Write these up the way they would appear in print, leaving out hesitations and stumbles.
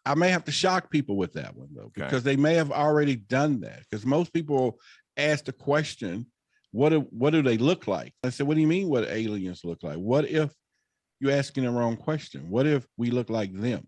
I may have to shock people with that one, though, because Okay. they may have already done that. Because most people ask the question, what do they look like? I said, what do you mean what aliens look like? What if you're asking the wrong question? What if we look like them?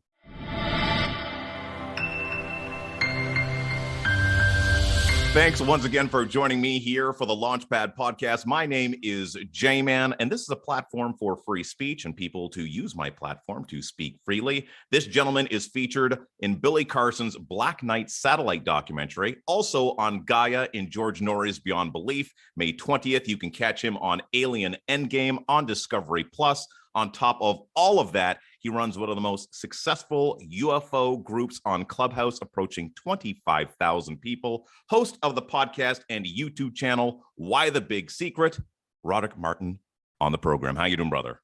Thanks once again for joining me here for the Launchpad podcast. My name is J-Man, and this is a platform for free speech and people to use my platform to speak freely. This gentleman is featured in Billy Carson's Black Knight satellite documentary, also on Gaia in George Norrie's Beyond Belief. May 20th, you can catch him on Alien Endgame on Discovery Plus. On top of all of that, he runs one of the most successful UFO groups on Clubhouse, approaching 25,000 people. Host of the podcast and YouTube channel, Why the Big Secret, Roderick Martin on the program. How you doing, brother?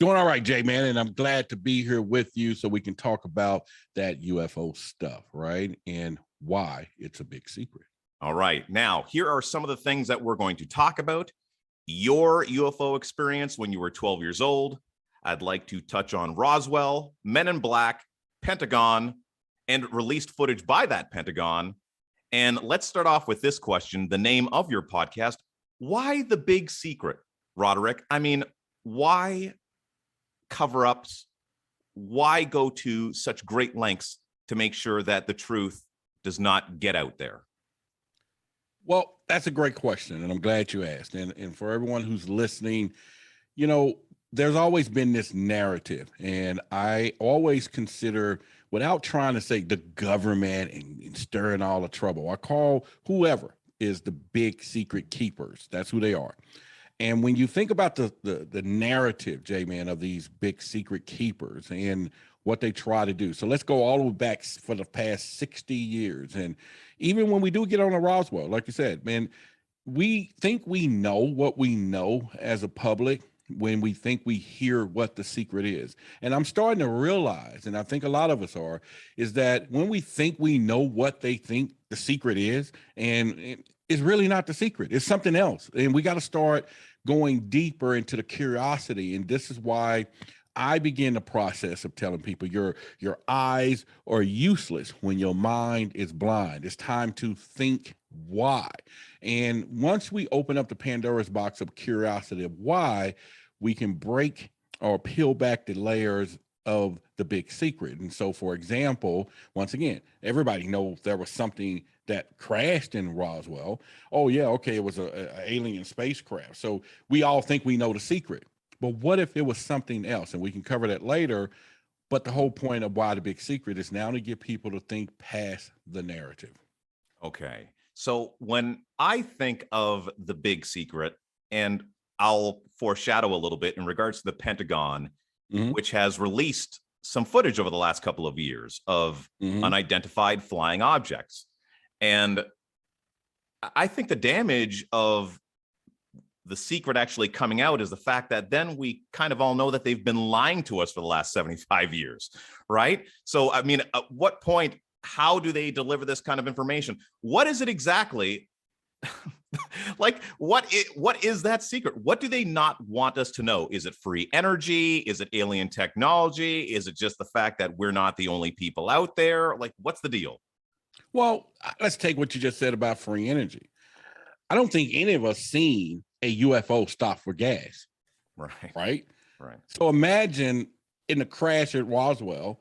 Doing all right, J-Man, and I'm glad to be here with you so we can talk about that UFO stuff, right? And why it's a big secret. All right. Now, here are some of the things that we're going to talk about. Your UFO experience when you were 12 years old. I'd like to touch on Roswell, Men in Black, Pentagon, and released footage by that Pentagon. And let's start off with this question, the name of your podcast. Why the big secret, Roderick? I mean, why cover-ups? Why go to such great lengths to make sure that the truth does not get out there? Well, that's a great question, and I'm glad you asked. And for everyone who's listening, there's always been this narrative, and I always consider, without trying to say the government and stirring all the trouble, I call whoever is the big secret keepers. That's who they are. And when you think about the narrative, J-Man, of these big secret keepers and what they try to do. So let's go all the way back for the past 60 years. And even when we do get on a Roswell, like you said, man, we think we know what we know as a public when we think we hear what the secret is. And I'm starting to realize, and I think a lot of us are, is that when we think we know what they think the secret is, and it's really not the secret, it's something else. And we got to start going deeper into the curiosity. And this is why I begin the process of telling people your eyes are useless when your mind is blind. It's time to think why. And once we open up the Pandora's box of curiosity of why, we can break or peel back the layers of the big secret. And so, for example, once again, everybody knows there was something that crashed in Roswell. Oh yeah, okay, it was a alien spacecraft. So we all think we know the secret. But what if it was something else? And we can cover that later. But the whole point of why the big secret is now to get people to think past the narrative. Okay. So when I think of the big secret, and I'll foreshadow a little bit in regards to the Pentagon, which has released some footage over the last couple of years of unidentified flying objects. And I think the damage of the secret actually coming out is the fact that then we kind of all know that they've been lying to us for the last 75 years, right? So, I mean, at what point, how do they deliver this kind of information? What is it exactly? Like, what is that secret? What do they not want us to know? Is it free energy? Is it alien technology? Is it just the fact that we're not the only people out there? Like, what's the deal? Well, let's take what you just said about free energy. I don't think any of us seen a UFO stop for gas. Right. So imagine in the crash at Roswell,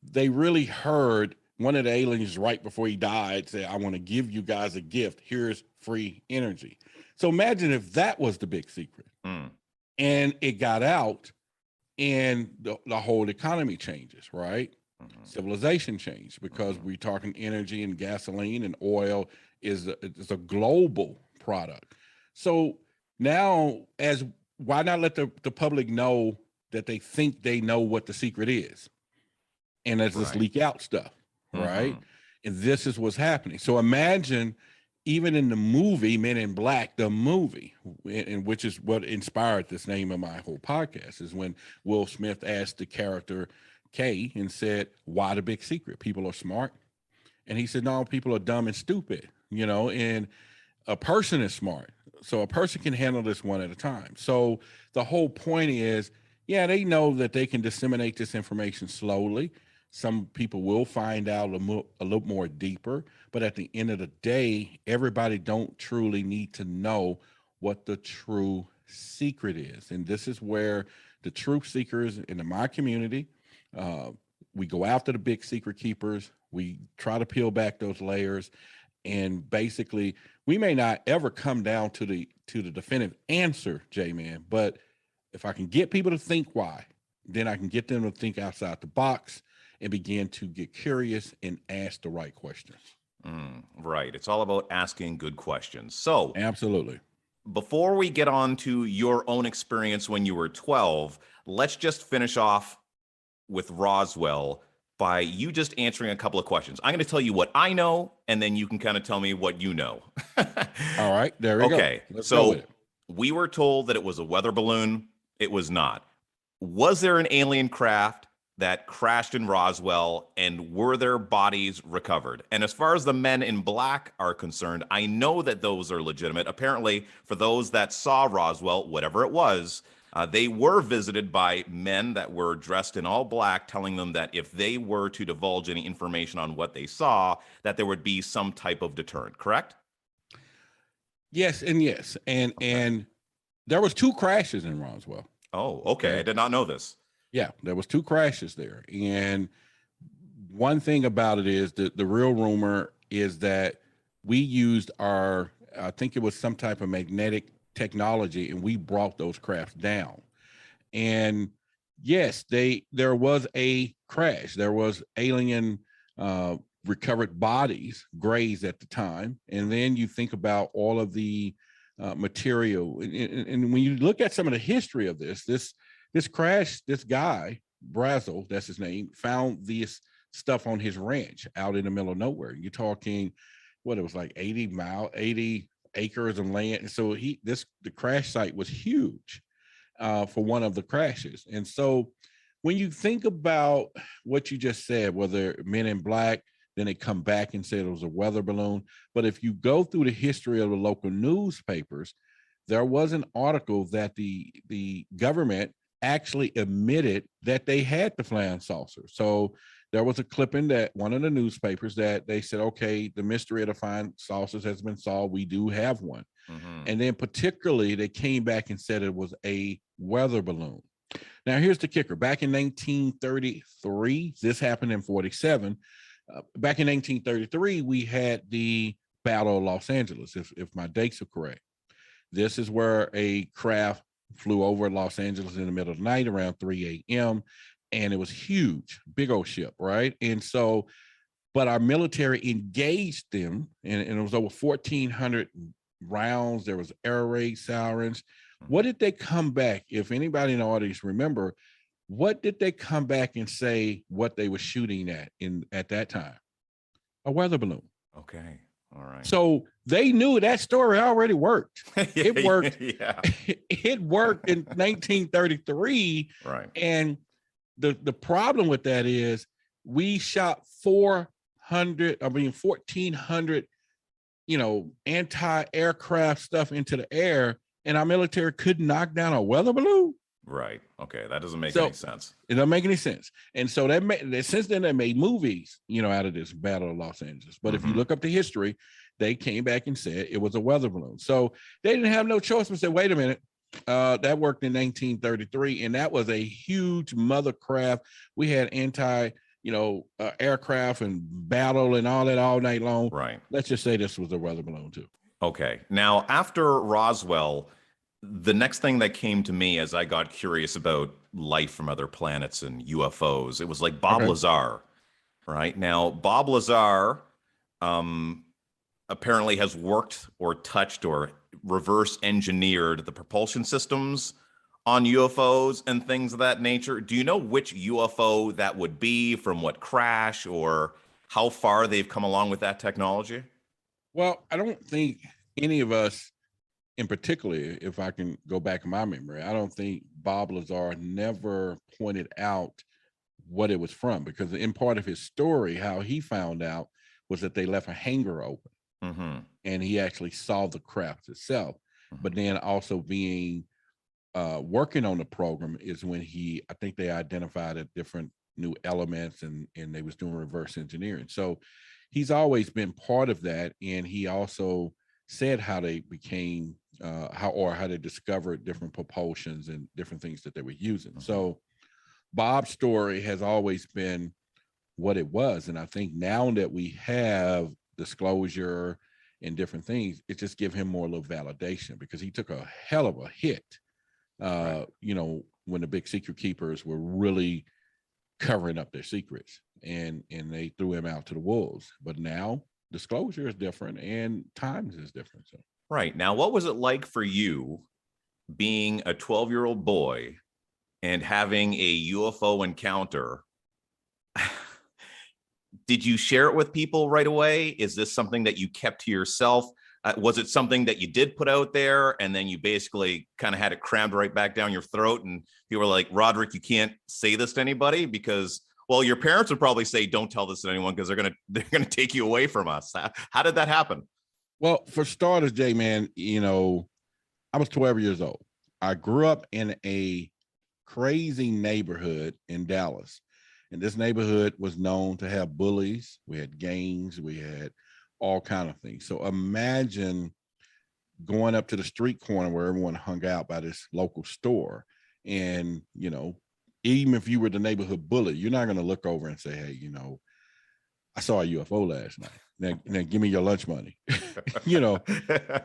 they really heard one of the aliens right before he died say, I want to give you guys a gift. Here's free energy. So imagine if that was the big secret and it got out and the whole economy changes, right? Civilization changed because we're talking energy and gasoline and oil is a global product. So now, why not let the public know that they think they know what the secret is? And let's just leak out stuff, right? And this is what's happening. So imagine, even in the movie Men in Black, the movie, and which is what inspired this name of my whole podcast, is when Will Smith asked the character Kay and said, why the big secret? People are smart. And he said, no, people are dumb and stupid, and a person is smart. So a person can handle this one at a time. So the whole point is, yeah, they know that they can disseminate this information slowly. Some people will find out a little more deeper, but at the end of the day, everybody don't truly need to know what the true secret is. And this is where the truth seekers in my community, uh, we go after the big secret keepers. We try to peel back those layers, and basically, we may not ever come down to the definitive answer, J-Man. But if I can get people to think why, then I can get them to think outside the box and begin to get curious and ask the right questions. Right. It's all about asking good questions. So, absolutely. Before we get on to your own experience when you were 12, let's just finish off with Roswell by you just answering a couple of questions. I'm going to tell you what I know, and then you can kind of tell me what you know. All right, there we go. Okay, so we were told that it was a weather balloon. It was not. Was there an alien craft that crashed in Roswell, and were their bodies recovered? And as far as the men in black are concerned, I know that those are legitimate. Apparently, for those that saw Roswell, whatever it was, they were visited by men that were dressed in all black, telling them that if they were to divulge any information on what they saw, that there would be some type of deterrent, correct? Yes, and yes. And there was 2 crashes in Roswell. Oh, okay. I did not know this. Yeah, there was 2 crashes there. And one thing about it is that the real rumor is that we used I think it was some type of magnetic technology, and we brought those crafts down. And yes, there was a crash. There was alien recovered bodies, grays at the time. And then you think about all of the material. And when you look at some of the history of this crash, this guy, Brazel, that's his name, found this stuff on his ranch out in the middle of nowhere. You're talking, it was like 80 acres of land. So the crash site was huge for one of the crashes. And so when you think about what you just said, whether Men in Black, then they come back and say it was a weather balloon. But if you go through the history of the local newspapers, there was an article that the government actually admitted that they had the flying saucer. So there was a clipping that one of the newspapers that they said, okay, the mystery of the flying saucers has been solved. We do have one. And then particularly they came back and said it was a weather balloon. Now, here's the kicker. Back in 1933, this happened in 47. Back in 1933, we had the Battle of Los Angeles, if my dates are correct. This is where a craft flew over Los Angeles in the middle of the night around 3 a.m. And it was huge, big old ship, right? And so, but our military engaged them, and it was over 1,400 rounds. There was air raid sirens. What did they come back? If anybody in the audience remember, what did they come back and say what they were shooting at that time? A weather balloon. Okay. All right. So they knew that story already worked. It worked. Yeah. It worked in 1933. Right. And the problem with that is we shot 1,400, anti-aircraft stuff into the air, and our military couldn't knock down a weather balloon. Right. Okay. That doesn't make any sense. It doesn't make any sense. And so since then they made movies, out of this Battle of Los Angeles. But if you look up the history, they came back and said it was a weather balloon. So they didn't have no choice but say, wait a minute. That worked in 1933, and that was a huge mother craft. We had aircraft and battle and all that all night long. Right. Let's just say this was a weather balloon too. Okay. Now, after Roswell, the next thing that came to me as I got curious about life from other planets and UFOs, it was like Bob Lazar, right? Now, Bob Lazar apparently has worked or touched or reverse engineered the propulsion systems on UFOs and things of that nature. Do you know which UFO that would be, from what crash, or how far they've come along with that technology? Well, I don't think any of us, in particular, if I can go back in my memory, I don't think Bob Lazar never pointed out what it was from, because in part of his story, how he found out was that they left a hangar open, and he actually saw the craft itself. But then also being working on the program is when I think they identified a different new elements, and they was doing reverse engineering. So he's always been part of that. And he also said how they became how they discovered different propulsions and different things that they were using. So Bob's story has always been what it was. And I think now that we have disclosure and different things, it just give him more little validation, because he took a hell of a hit, you know, when the big secret keepers were really covering up their secrets, and they threw him out to the wolves. But now disclosure is different and times is different. So right now, what was it like for you being a 12-year-old boy and having a UFO encounter? Did you share it with people right away? Is this something that you kept to yourself? Was it something that you did put out there and then you basically kind of had it crammed right back down your throat, and you were like, Roderick, you can't say this to anybody because, well, your parents would probably say, don't tell this to anyone because they're gonna take you away from us. How did that happen? Well, for starters, Jay, man, you know, I was 12 years old. I grew up in a crazy neighborhood in Dallas. And this neighborhood was known to have bullies. We had gangs. We had all kind of things. So imagine going up to the street corner where everyone hung out by this local store. And, you know, even if you were the neighborhood bully, you're not going to look over and say, hey, you know, I saw a UFO last night. Now give me your lunch money. You know,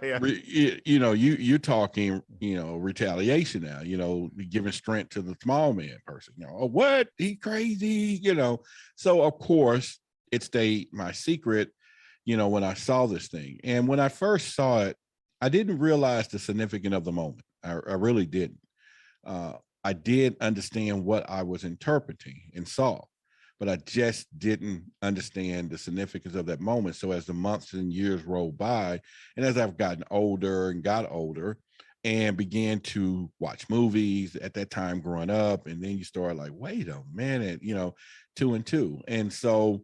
you know, you're talking, you know, retaliation now, you know, giving strength to the small man person, you know, oh, what? He crazy, you know. So of course it stayed my secret, you know, when I saw this thing. And when I first saw it, I didn't realize the significance of the moment. I really didn't. I did understand what I was interpreting and saw, but I just didn't understand the significance of that moment. So as the months and years rolled by, and as I've gotten older and got older and began to watch movies at that time growing up, and then you start like, wait a minute, you know, 2 and 2. And so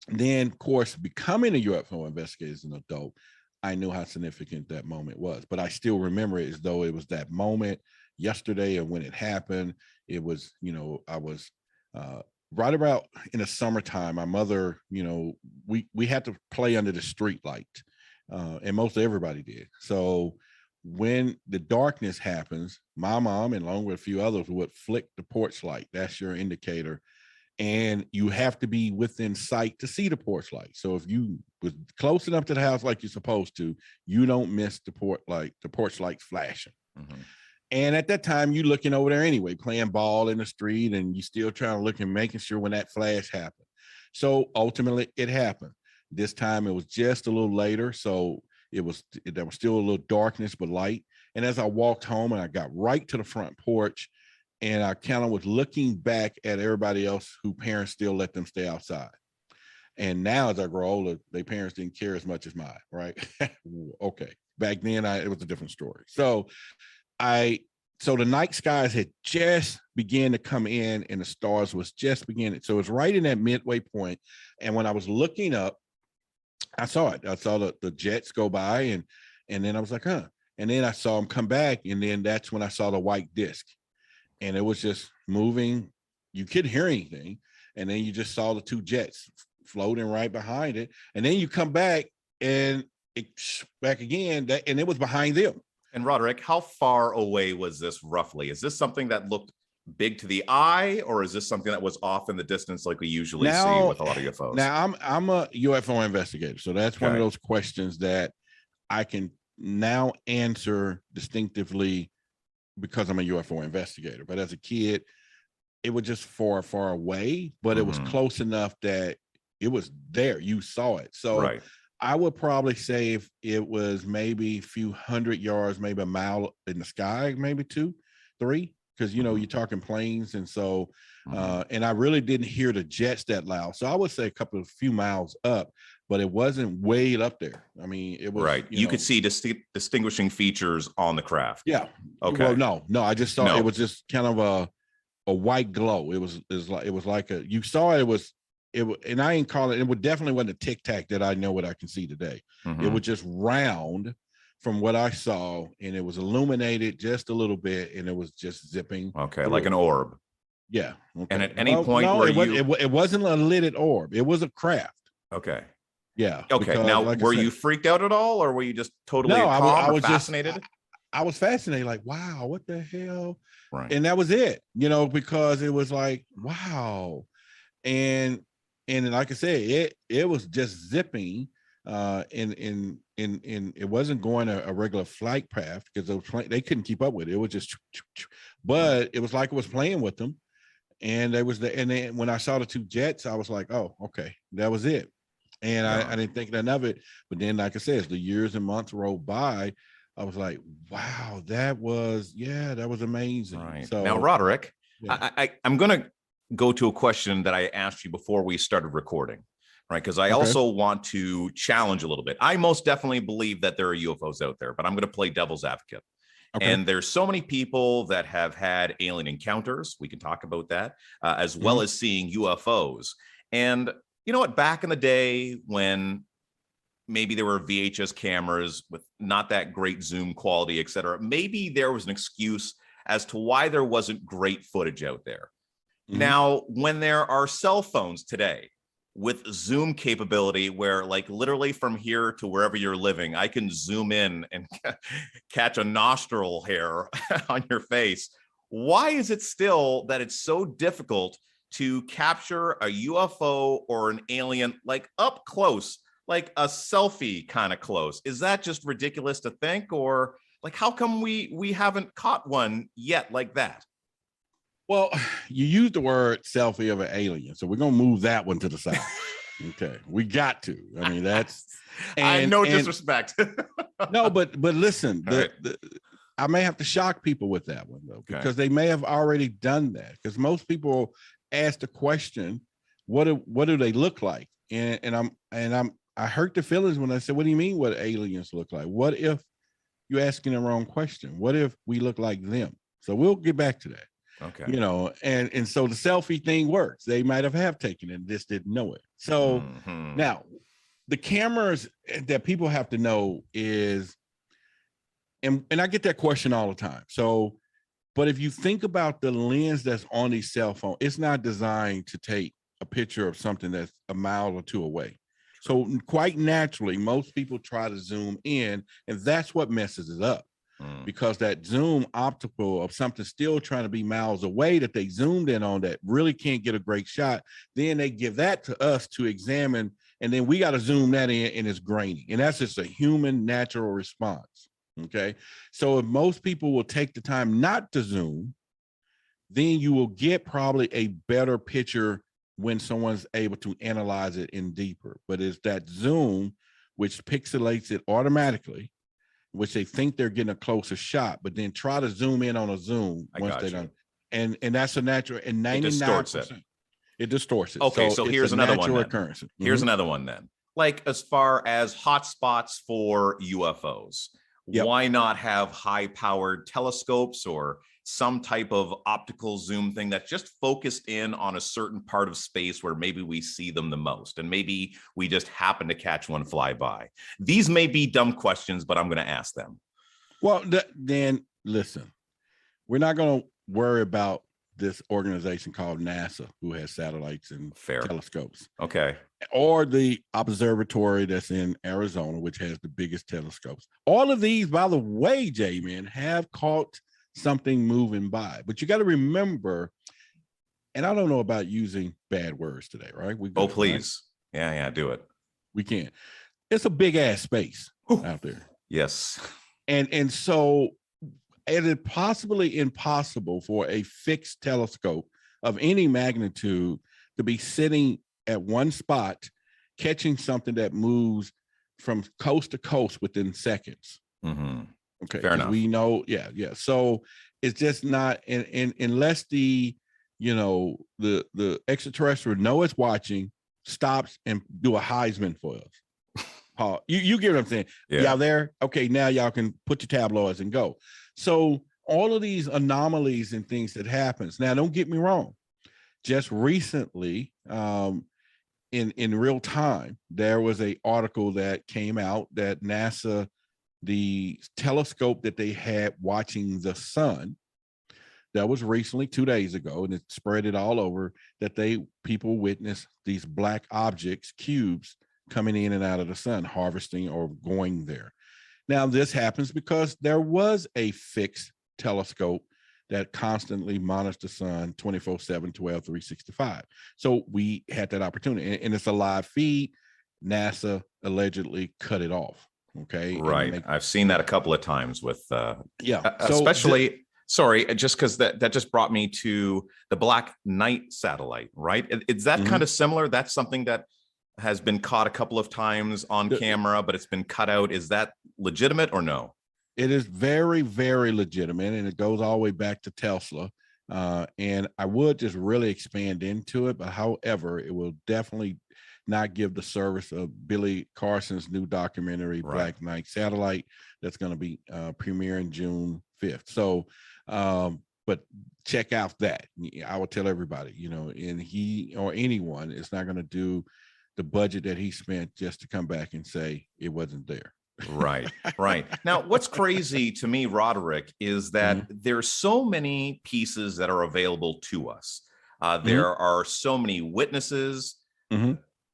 then, of course, becoming a UFO investigator as an adult, I knew how significant that moment was, but I still remember it as though it was that moment yesterday. And when it happened, it was, you know, I was, right about in the summertime, my mother, you know, we had to play under the street light, and most everybody did. So when the darkness happens, my mom, and along with a few others, would flick the porch light. That's your indicator. And you have to be within sight to see the porch light. So if you was close enough to the house like you're supposed to, you don't miss the porch light flashing. Mm-hmm. And at that time, you're looking over there anyway, playing ball in the street, and you still trying to look and making sure when that flash happened. So ultimately, it happened. This time, it was just a little later, so there was still a little darkness but light. And as I walked home, and I got right to the front porch, and I kind of was looking back at everybody else whose parents still let them stay outside. And now, as I grow older, their parents didn't care as much as mine, right? Okay, back then, it was a different story. So the night skies had just began to come in, and the stars was just beginning. So it was right in that midway point. And when I was looking up, I saw it. I saw the jets go by, and then I was like, huh. And then I saw them come back, and then that's when I saw the white disc. And it was just moving. You couldn't hear anything. And then you just saw the two jets floating right behind it. And then you come back, and it's back again, and it was behind them. And Roderick, how far away was this roughly? Is this something that looked big to the eye, or is this something that was off in the distance like we usually see with a lot of UFOs? Now, I'm a UFO investigator, so that's one of those questions that I can now answer distinctively because I'm a UFO investigator. But as a kid, it was just far, far away, but it was close enough that it was there. You saw it. So I would probably say if it was maybe a few hundred yards, maybe a mile in the sky, maybe 2, 3, because, you know, you're talking planes. And so, and I really didn't hear the jets that loud. So I would say a few miles up, but it wasn't way up there. I mean, it was You could see distinguishing features on the craft. Yeah. Okay. Well, no, I just saw it was just kind of a white glow. It was like you saw and I ain't calling it. It would definitely wasn't a tic tac that I know what I can see today. It was just round from what I saw, and it was illuminated just a little bit, and it was just zipping. Okay, like an orb. Yeah. Okay. And at any point no, where it wasn't a lidded orb. It was a craft. Okay. Yeah. Okay. Because, Now, like were you freaked out at all, or were you just totally no, calm I or was fascinated? I was fascinated, like, wow, what the hell? Right. And that was it, because it was like, wow. And like I said, it was just zipping in it wasn't going a regular flight path because they couldn't keep up with it. It was just, but it was like it was playing with them. And and then when I saw the two jets, I was like, oh, okay, that was it. And I didn't think none of it. But then, like I said, as the years and months rolled by, I was like, wow, that was amazing. Right. So now, Roderick, yeah. I'm going to go to a question that I asked you before we started recording, right? Because I also want to challenge a little bit. I most definitely believe that there are UFOs out there, but I'm going to play devil's advocate. Okay. And there's so many people that have had alien encounters. We can talk about that, as well as seeing UFOs. And you know what? Back in the day when maybe there were VHS cameras with not that great zoom quality, et cetera, maybe there was an excuse as to why there wasn't great footage out there. Now, when there are cell phones today with zoom capability where like literally from here to wherever you're living, I can zoom in and catch a nostril hair on your face. Why is it still that it's so difficult to capture a UFO or an alien like up close, like a selfie kind of close? Is that just ridiculous to think? Or like, how come we haven't caught one yet like that? Well, you used the word selfie of an alien, so we're gonna move that one to the side. Okay, we got to. I mean, that's. I no disrespect. No, but listen, I may have to shock people with that one though, because they may have already done that. Because most people ask the question, "What do they look like?" And I hurt the feelings when I said, "What do you mean? What aliens look like? What if you're asking the wrong question? What if we look like them?" So we'll get back to that. Okay. And so the selfie thing works. They might have taken it and just didn't know it. So now the cameras that people have to know is, and I get that question all the time. So, but if you think about the lens that's on these cell phones, it's not designed to take a picture of something that's a mile or two away. So quite naturally, most people try to zoom in, and that's what messes it up. Because that zoom optical of something still trying to be miles away that they zoomed in on that really can't get a great shot, then they give that to us to examine, and then we got to zoom that in, and it's grainy. And that's just a human natural response. Okay. So if most people will take the time not to zoom, then you will get probably a better picture when someone's able to analyze it in deeper. But it's that zoom which pixelates it automatically, which they think they're getting a closer shot, but then try to zoom in on a zoom once they done. And that's a natural, and 99%. It distorts it. Okay, so here's another one. Occurrence. Here's another one then. Like as far as hotspots for UFOs, why not have high-powered telescopes or some type of optical zoom thing that's just focused in on a certain part of space where maybe we see them the most, and maybe we just happen to catch one fly by? These may be dumb questions, but I'm going to ask them. Well, then listen, we're not going to worry about this organization called NASA, who has satellites and telescopes. Okay. Or the observatory that's in Arizona, which has the biggest telescopes. All of these, by the way, J-Man, have caught something moving by. But you got to remember, and I don't know about using bad words today, right? Please. Right? Yeah, do it. We can. It's a big ass space out there. Yes. And so it is possibly impossible for a fixed telescope of any magnitude to be sitting at one spot, catching something that moves from coast to coast within seconds. Okay. Fair enough. We know, yeah. So it's just not, and unless the extraterrestrial know it's watching, stops and do a Heisman for us. You get what I'm saying? Yeah. Y'all there? Okay, now y'all can put your tabloids and go. So all of these anomalies and things that happens. Now, don't get me wrong. Just recently, in real time, there was an article that came out that NASA, the telescope that they had watching the sun, that was recently 2 days ago, and it spread it all over, that people witnessed these black objects, cubes, coming in and out of the sun, harvesting or going there. Now, this happens because there was a fixed telescope that constantly monitors the sun 24/7, 12, 365. So we had that opportunity, and it's a live feed. NASA allegedly cut it off. Okay. Right. I've seen that a couple of times with, especially, sorry, just because that just brought me to the Black Knight satellite, right? Is that kind of similar? That's something that has been caught a couple of times on camera, but it's been cut out. Is that legitimate or no? It is very, very legitimate, and it goes all the way back to Tesla. And I would just really expand into it, but however, it will definitely not give the service of Billy Carson's new documentary, Black Knight Satellite, that's going to be premiering June 5th. So, but check out that. I would tell everybody, and he or anyone is not going to do the budget that he spent just to come back and say it wasn't there. Right. Now, what's crazy to me, Roderick, is that there's so many pieces that are available to us. There are so many witnesses,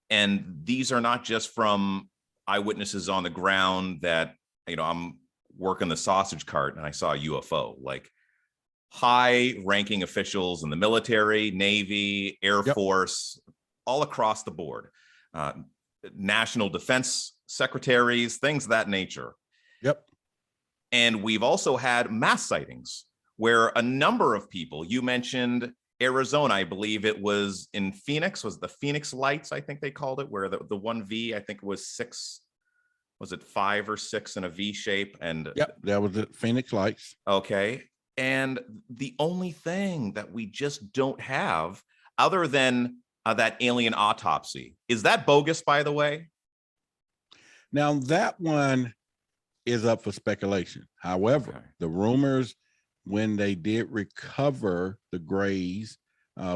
and these are not just from eyewitnesses on the ground that, I'm working the sausage cart and I saw a UFO, like high-ranking officials in the military, Navy, Air Force, all across the board. National defense secretaries, things of that nature. And we've also had mass sightings where a number of people, you mentioned Arizona, I believe it was in Phoenix, was the Phoenix Lights, I think they called it, where the one V, I think it was 6, was it 5 or 6 in a V shape? And that was the Phoenix Lights. Okay. And the only thing that we just don't have, other than that alien autopsy, is that bogus, by the way? Now, that one is up for speculation. However, the rumors, when they did recover the grays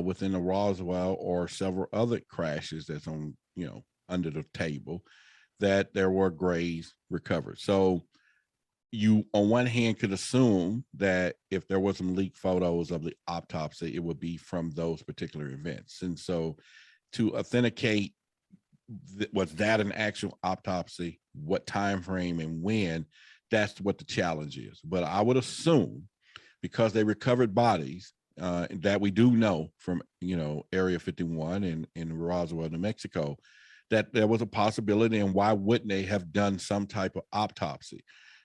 within the Roswell or several other crashes that's on, under the table, that there were grays recovered. So you, on one hand, could assume that if there was some leaked photos of the autopsy, it would be from those particular events. And so to authenticate, was that an actual autopsy, what time frame and when, that's what the challenge is. But I would assume, because they recovered bodies that we do know from, Area 51 and in Roswell, New Mexico, that there was a possibility, and why wouldn't they have done some type of autopsy?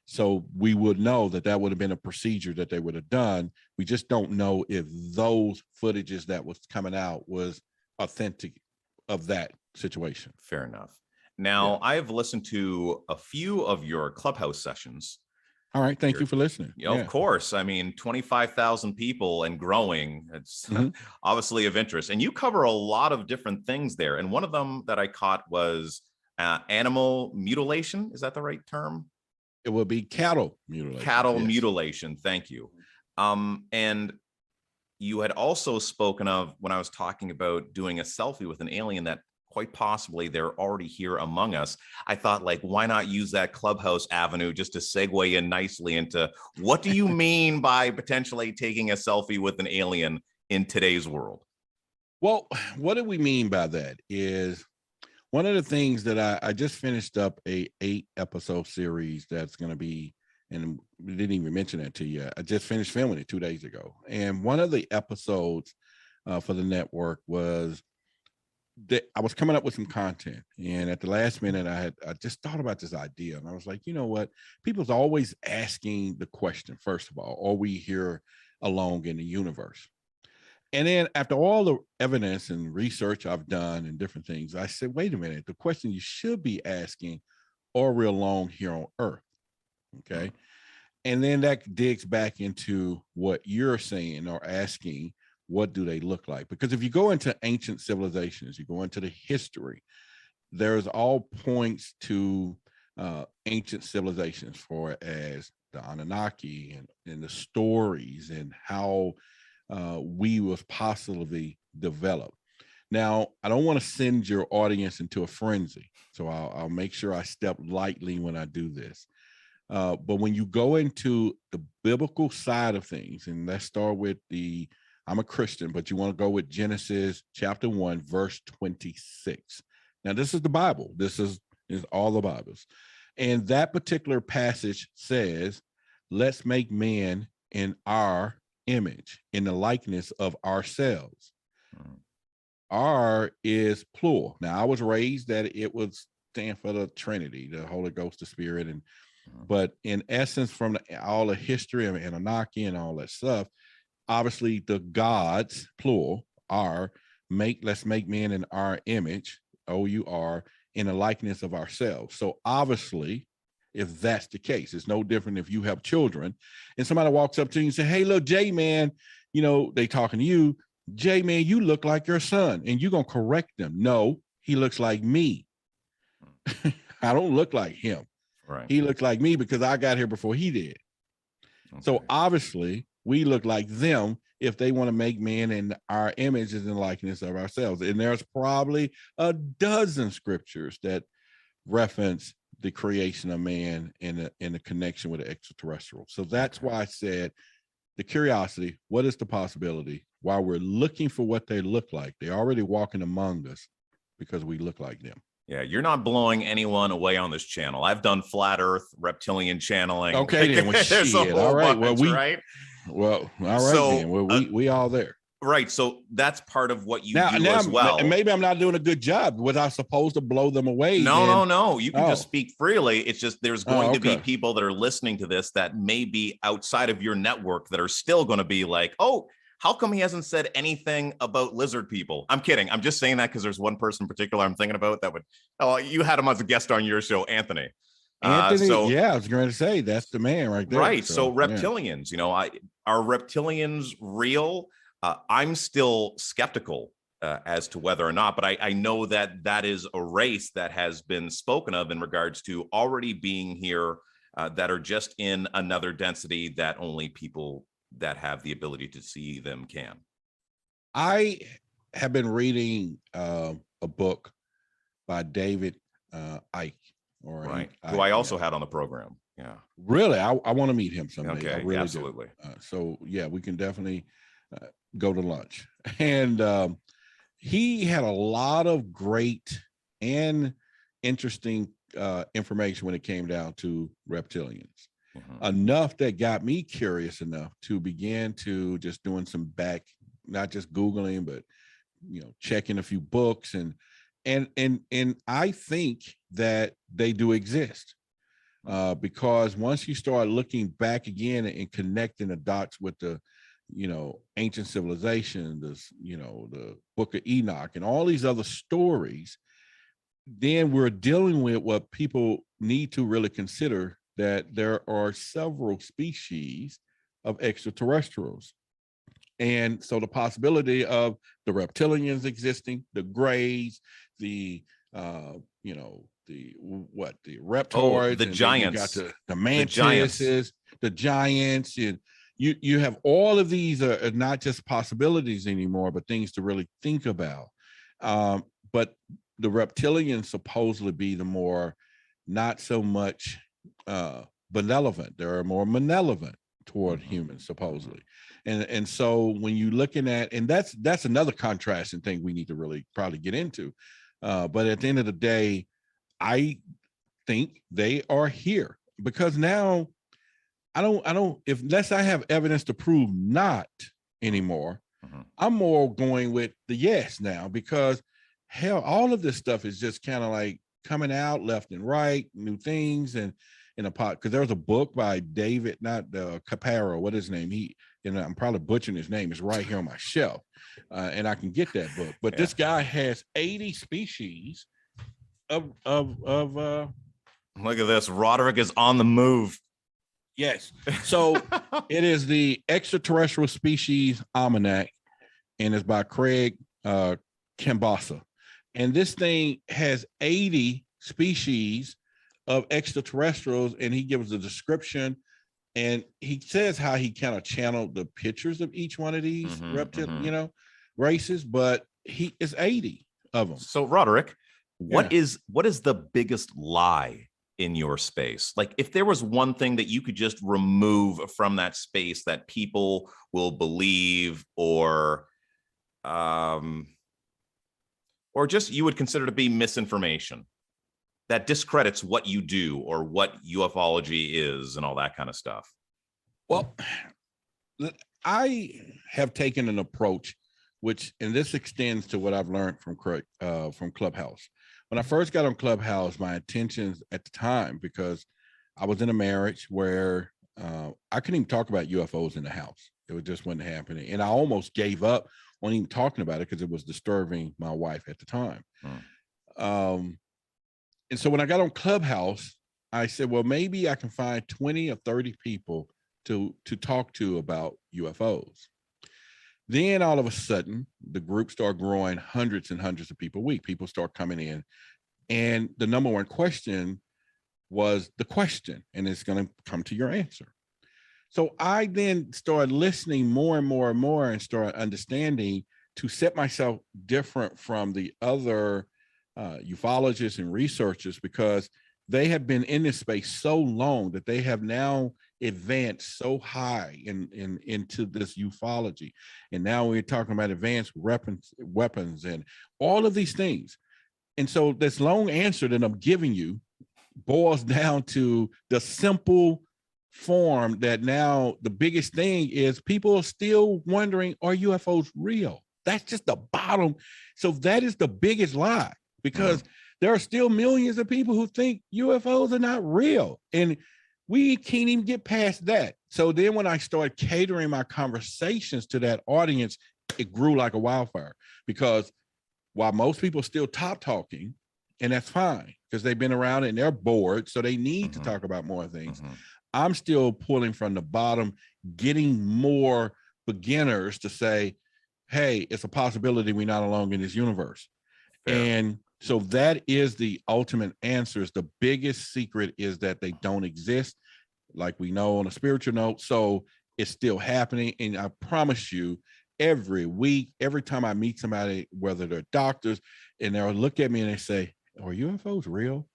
So we would know that would have been a procedure that they would have done. We just don't know if those footages that was coming out was authentic of that situation. Fair enough. Now, I've listened to a few of your Clubhouse sessions. All right. Thank you for listening. Of course. I mean, 25,000 people and growing. It's obviously of interest. And you cover a lot of different things there. And one of them that I caught was animal mutilation. Is that the right term? It would be cattle mutilation. Cattle mutilation. Thank you. And you had also spoken of, when I was talking about doing a selfie with an alien, that quite possibly they're already here among us. I thought, why not use that Clubhouse avenue just to segue in nicely into what do you mean by potentially taking a selfie with an alien in today's world? Well, what do we mean by that is, one of the things that I just finished up a 8-episode series that's going to be, and we didn't even mention that to you. I just finished filming it 2 days ago. And one of the episodes for the network was that I was coming up with some content. And at the last minute, I just thought about this idea. And I was like, you know what? People's always asking the question, first of all, are we here alone in the universe? And then after all the evidence and research I've done and different things, I said, wait a minute, the question you should be asking, are we alone here on Earth? Okay. And then that digs back into what you're saying or asking, what do they look like? Because if you go into ancient civilizations, you go into the history, there's all points to ancient civilizations, for as the Anunnaki and the stories and how we was possibly developed. Now, I don't want to send your audience into a frenzy, so I'll make sure I step lightly when I do this. But when you go into the biblical side of things, and let's start with I'm a Christian, but you want to go with Genesis chapter 1, verse 26. Now, this is the Bible. This is all the Bibles. And that particular passage says, let's make man in our image, in the likeness of ourselves. R is plural. Now, I was raised that it would stand for the Trinity, the Holy Ghost, the Spirit, but in essence, from all the history of Anunnaki and all that stuff, obviously the gods, plural, are let's make man in our image, O-U-R, in the likeness of ourselves. So obviously, if that's the case, it's no different if you have children and somebody walks up to you and say, hey, little J man, they talking to you, J man, you look like your son, and you're going to correct them. No, he looks like me. I don't look like him. Right. He looks like me because I got here before he did. Okay. So obviously we look like them if they want to make man in our images and likeness of ourselves. And there's probably a dozen scriptures that reference the creation of man in the connection with the extraterrestrial. So that's why I said the curiosity, what is the possibility? While we're looking for what they look like, they're already walking among us because we look like them. Yeah, you're not blowing anyone away on this channel. I've done flat Earth, reptilian channeling. Okay, then. Well, shit. All right. Bunch, right? Well, all right, so, then. Well, we all there. Right. So that's part of what you do as well. And maybe I'm not doing a good job. Was I supposed to blow them away? No. You can just speak freely. It's just there's going to be people that are listening to this that may be outside of your network that are still going to be like, oh, how come he hasn't said anything about lizard people? I'm kidding. I'm just saying that because there's one person in particular I'm thinking about that would. Oh, you had him as a guest on your show, Anthony. I was going to say that's the man right there. Right. So reptilians, are reptilians real? I'm still skeptical as to whether or not, but I know that is a race that has been spoken of in regards to already being here that are just in another density that only people that have the ability to see them can. I have been reading a book by David Icke. Right. Who I also had on the program. Yeah. Really? I want to meet him someday. Okay. I really absolutely. So yeah, we can definitely go to lunch. And he had a lot of great and interesting information when it came down to reptilians. Enough that got me curious enough to begin to just doing some not just Googling, but checking a few books and I think that they do exist because once you start looking back again and connecting the dots with the ancient civilization, the Book of Enoch and all these other stories, then we're dealing with what people need to really consider, that there are several species of extraterrestrials. And so the possibility of the reptilians existing, the grays, the reptoids, the giants, you got the mantises, the giants, and you have all of these are not just possibilities anymore, but things to really think about. But the reptilians supposedly be the more, not so much benevolent. They're more malevolent toward humans, supposedly. And so when you're looking at, and that's another contrasting thing we need to really probably get into. But at the end of the day, I think they are here because now I don't, unless I have evidence to prove not anymore, I'm more going with the yes now, because hell, all of this stuff is just kind of like coming out left and right, new things and in a pot. Because there was a book by David, not Caparo, what is his name? I'm probably butchering his name. It's right here on my shelf, and I can get that book. But this guy has 80 species of. Look at this. Roderick is on the move. Yes. So it is the Extraterrestrial Species Almanac, and it's by Craig Kambasa. And this thing has 80 species of extraterrestrials, and he gives a description, and he says how he kind of channeled the pictures of each one of these reptile, races, but it's 80 of them. So Roderick, what is the biggest lie in your space? Like, if there was one thing that you could just remove from that space that people will believe, or just you would consider to be misinformation that discredits what you do or what ufology is and all that kind of stuff? Well, I have taken an approach, and this extends to what I've learned from Clubhouse. When I first got on Clubhouse, my intentions at the time, because I was in a marriage where I couldn't even talk about UFOs in the house. It just wasn't happening. And I almost gave up on even talking about it because it was disturbing my wife at the time. And so when I got on Clubhouse, I said, well, maybe I can find 20 or 30 people to talk to about UFOs. Then all of a sudden, the group started growing, hundreds and hundreds of people a week. People start coming in. And the number one question was the question, and it's going to come to your answer. So I then started listening more and more and more and started understanding to set myself different from the other ufologists and researchers, because they have been in this space so long that they have now advanced so high into this ufology. And now we're talking about advanced weapons and all of these things. And so this long answer that I'm giving you boils down to the simple form that now the biggest thing is people are still wondering, are UFOs real? That's just the bottom. So that is the biggest lie, because there are still millions of people who think UFOs are not real. And we can't even get past that. So then when I started catering my conversations to that audience, it grew like a wildfire, because while most people still top talking, and that's fine because they've been around and they're bored, so they need to talk about more things. I'm still pulling from the bottom, getting more beginners to say, hey, it's a possibility we're not alone in this universe. Fair. And so that is the ultimate answers. The biggest secret is that they don't exist, like we know on a spiritual note. So it's still happening. And I promise you, every week, every time I meet somebody, whether they're doctors, and they'll look at me and they say, are UFOs real?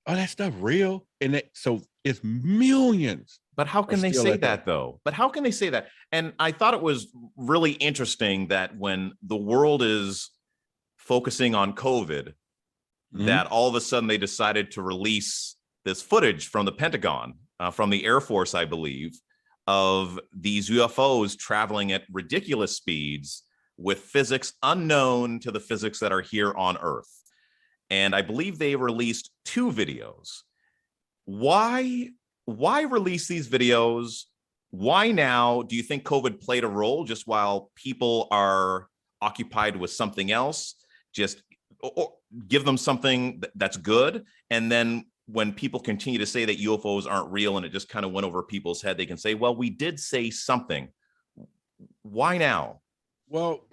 Oh, that stuff real? And so it's millions. But how can they say that though? But how can they say that? And I thought it was really interesting that when the world is focusing on COVID, that all of a sudden they decided to release this footage from the Pentagon, from the Air Force, I believe, of these UFOs traveling at ridiculous speeds with physics unknown to the physics that are here on Earth. And I believe they released 2 videos. Why release these videos? Why now? Do you think COVID played a role just while people are occupied with something else? Just or give them something that's good. And then when people continue to say that UFOs aren't real and it just kind of went over people's head, they can say, well, we did say something. Why now? Well,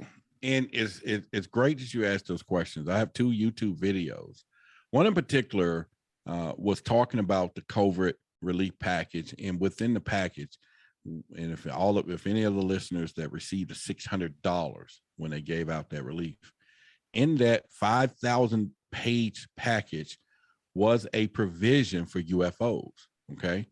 and it's great that you asked those questions. I have 2 YouTube videos. One in particular was talking about the COVID relief package, and within the package, and if any of the listeners that received the $600 when they gave out that relief, in that 5,000 page package was a provision for UFOs. Okay.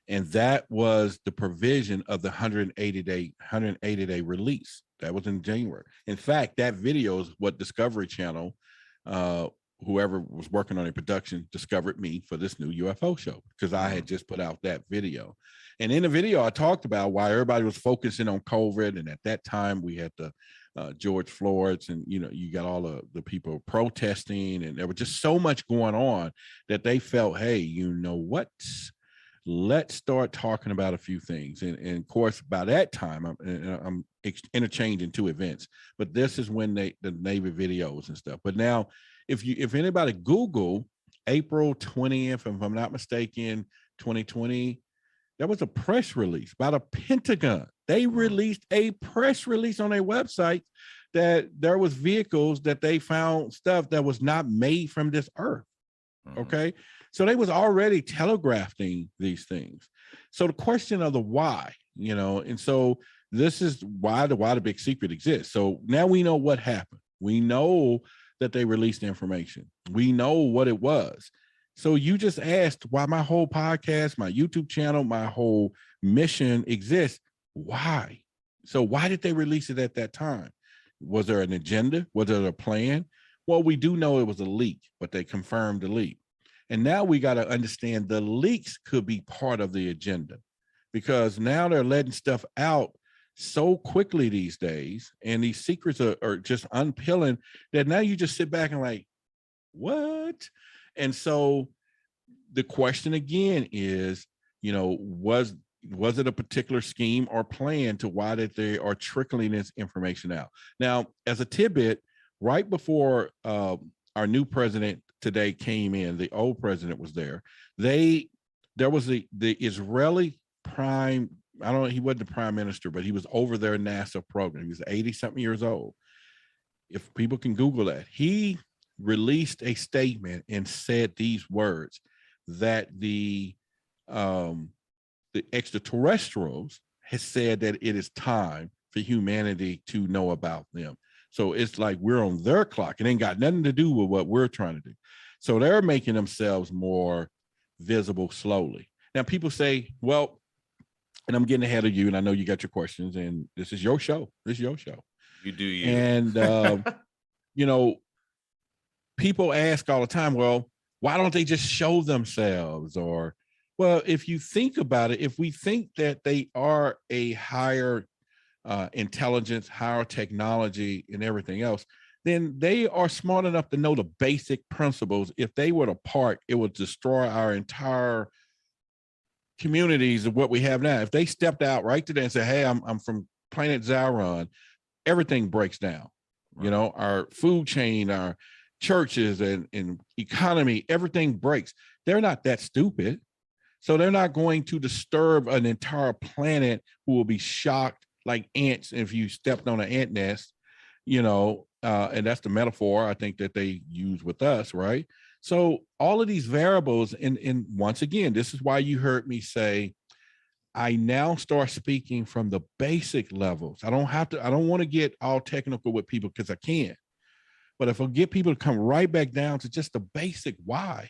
And that was the provision of the 180 day release. That was in January. In fact, that video is what Discovery Channel, whoever was working on a production, discovered me for this new UFO show, because I had just put out that video. And in the video, I talked about why everybody was focusing on COVID. And at that time, we had the George Floyd's, and you got all the people protesting, and there was just so much going on that they felt, hey, you know what? Let's start talking about a few things. And of course, by that time, I'm interchanging 2 events, but this is when the Navy videos and stuff. But now, if anybody Google April 20th, if I'm not mistaken, 2020, there was a press release by the Pentagon. They released a press release on their website that there was vehicles that they found stuff that was not made from this earth. Okay. So they was already telegraphing these things. So the question of the why, and so this is why the big secret exists. So now we know what happened. We know that they released information. We know what it was. So you just asked why my whole podcast, my YouTube channel, my whole mission exists. Why? So why did they release it at that time? Was there an agenda? Was there a plan? Well, we do know it was a leak, but they confirmed the leak. And now we got to understand the leaks could be part of the agenda, because now they're letting stuff out so quickly these days, and these secrets are just unpeeling, that now you just sit back and like, what? And so the question again is, was it a particular scheme or plan to why that they are trickling this information out? Now, as a tidbit, right before our new president today came in, the old president was there. There was the Israeli prime, I don't know, he wasn't the prime minister, but he was over their NASA program. He was 80-something years old. If people can Google that, he released a statement and said these words, that the extraterrestrials has said that it is time for humanity to know about them. So it's like we're on their clock. It ain't got nothing to do with what we're trying to do. So they're making themselves more visible slowly. Now people say, well, and I'm getting ahead of you, and I know you got your questions, and this is your show. This is your show. You do you. And people ask all the time, well, why don't they just show themselves? Or, well, if you think about it, if we think that they are a higher intelligence, higher technology, and everything else, then they are smart enough to know the basic principles. If they were to part, it would destroy our entire communities of what we have now. If they stepped out right today and said, hey, I'm from planet Zyron, everything breaks down. Right. Our food chain, our churches and economy, everything breaks. They're not that stupid. So they're not going to disturb an entire planet who will be shocked like ants if you stepped on an ant nest, and that's the metaphor I think that they use with us, right? So all of these variables, and once again, this is why you heard me say, I now start speaking from the basic levels. I don't want to get all technical with people because I can't. But if I get people to come right back down to just the basic why,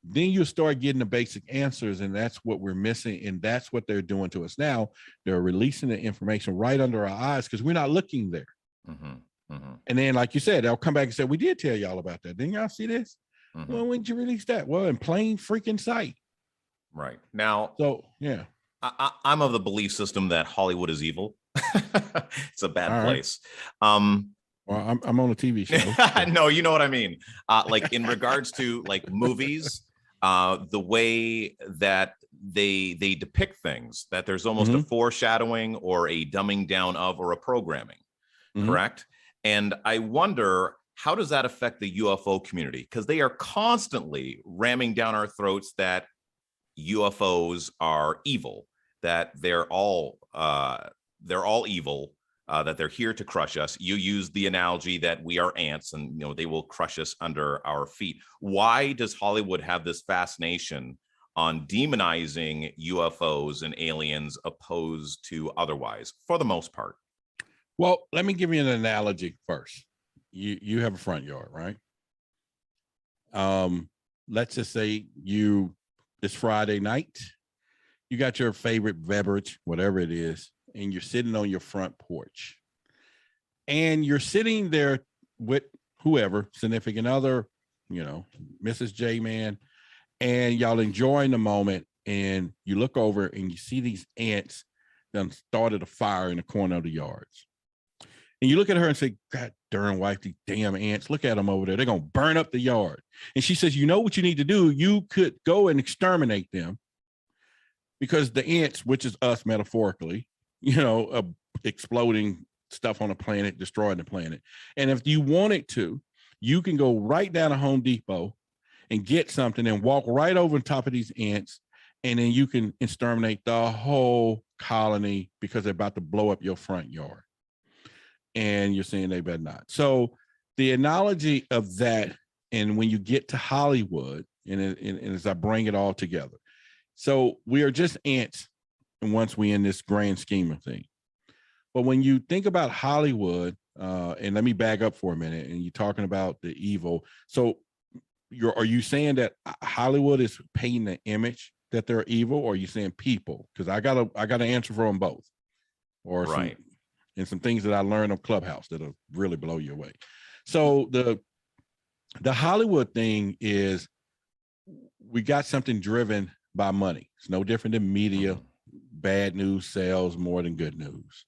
then you'll start getting the basic answers. And that's what we're missing. And that's what they're doing to us now. They're releasing the information right under our eyes because we're not looking there. Mm-hmm. Mm-hmm. And then, like you said, they'll come back and say, we did tell y'all about that. Didn't y'all see this? Mm-hmm. Well, when did you release that? Well, in plain freaking sight. Right. Now, so, yeah. I'm of the belief system that Hollywood is evil. It's a bad place. Well, I'm on a TV show. So. No, you know what I mean. Like in regards to like movies, the way that they depict things, that there's almost a foreshadowing or a dumbing down of or a programming, correct? And I wonder, how does that affect the UFO community? Because they are constantly ramming down our throats that UFOs are evil, that they're all evil. That they're here to crush us. You use the analogy that we are ants and they will crush us under our feet. Why does Hollywood have this fascination on demonizing UFOs and aliens opposed to otherwise, for the most part? Well, let me give you an analogy first. You have a front yard, right? Let's just say it's Friday night. You got your favorite beverage, whatever it is, and you're sitting on your front porch, and you're sitting there with whoever, significant other, Mrs. J man, and y'all enjoying the moment. And you look over and you see these ants done started a fire in the corner of the yards. And you look at her and say, God darn wife, these damn ants, look at them over there. They're going to burn up the yard. And she says, you know what you need to do? You could go and exterminate them, because the ants, which is us metaphorically, exploding stuff on the planet, destroying the planet. And if you wanted to, you can go right down to Home Depot and get something and walk right over on top of these ants. And then you can exterminate the whole colony because they're about to blow up your front yard. And you're saying they better not. So the analogy of that, and when you get to Hollywood, and as I bring it all together, so we are just ants, and once we in this grand scheme of things. But when you think about Hollywood, and let me back up for a minute, and you're talking about the evil. So, are you saying that Hollywood is painting the image that they're evil, or are you saying people? Because I got an answer for them both, or right. some things that I learned on Clubhouse that'll really blow you away. So the Hollywood thing is, we got something driven by money. It's no different than media. Bad news sells more than good news.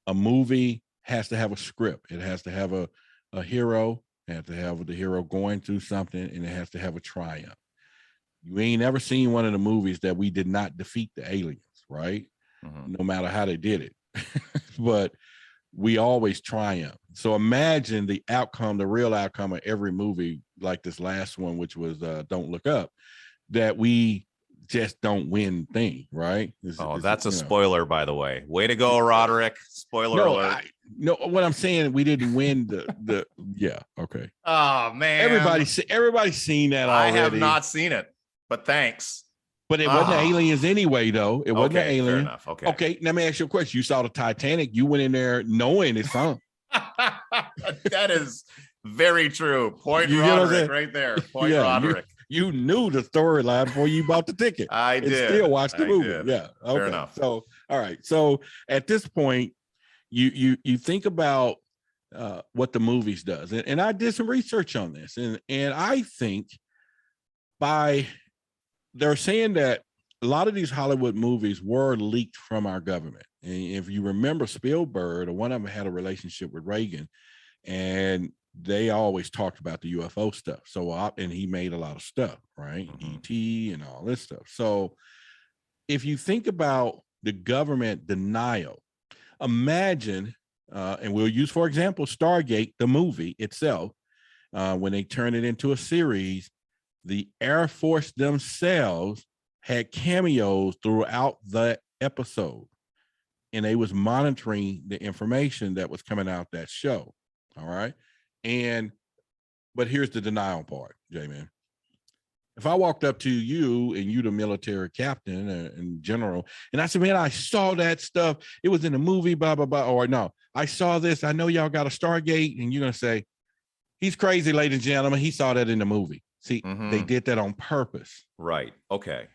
A movie has to have a script. It has to have a hero. It has to have the hero going through something, and it has to have a triumph. You ain't ever seen one of the movies that we did not defeat the aliens, right? No matter how they did it. But we always triumph. So imagine the outcome, the real outcome of every movie, like this last one, which was Don't Look Up, that we just don't win thing, right? That's a spoiler, by the way. Way to go, Roderick. Spoiler alert. No, what I'm saying, we didn't win the yeah, okay. Oh man. Everybody's seen that already. I have not seen it, but thanks. But it wasn't the aliens anyway, though. It wasn't the alien. Fair enough. Okay, let me ask you a question. You saw the Titanic. You went in there knowing it's sunk. That is very true. Point Roderick right there. Point Roderick. You knew the storyline before you bought the ticket. I did. Still watched the movie. Did. Yeah. Okay. Fair enough. So, all right. So at this point, you think about what the movies does, and I did some research on this, and I think they're saying that a lot of these Hollywood movies were leaked from our government. And if you remember Spielberg, or one of them had a relationship with Reagan, and they always talked about the UFO stuff. So, and he made a lot of stuff, right? ET and all this stuff. So if you think about the government denial, imagine, and we'll use, for example, Stargate, the movie itself, when they turn it into a series, the Air Force themselves had cameos throughout the episode, and they was monitoring the information that was coming out that show. All right. But here's the denial part, J-Man. If I walked up to you and you the military captain and general, and I said, man, I saw that stuff. It was in the movie, blah, blah, blah. Or no, I saw this. I know y'all got a Stargate. And you're going to say, he's crazy, ladies and gentlemen. He saw that in the movie. See, they did that on purpose. Right. Okay.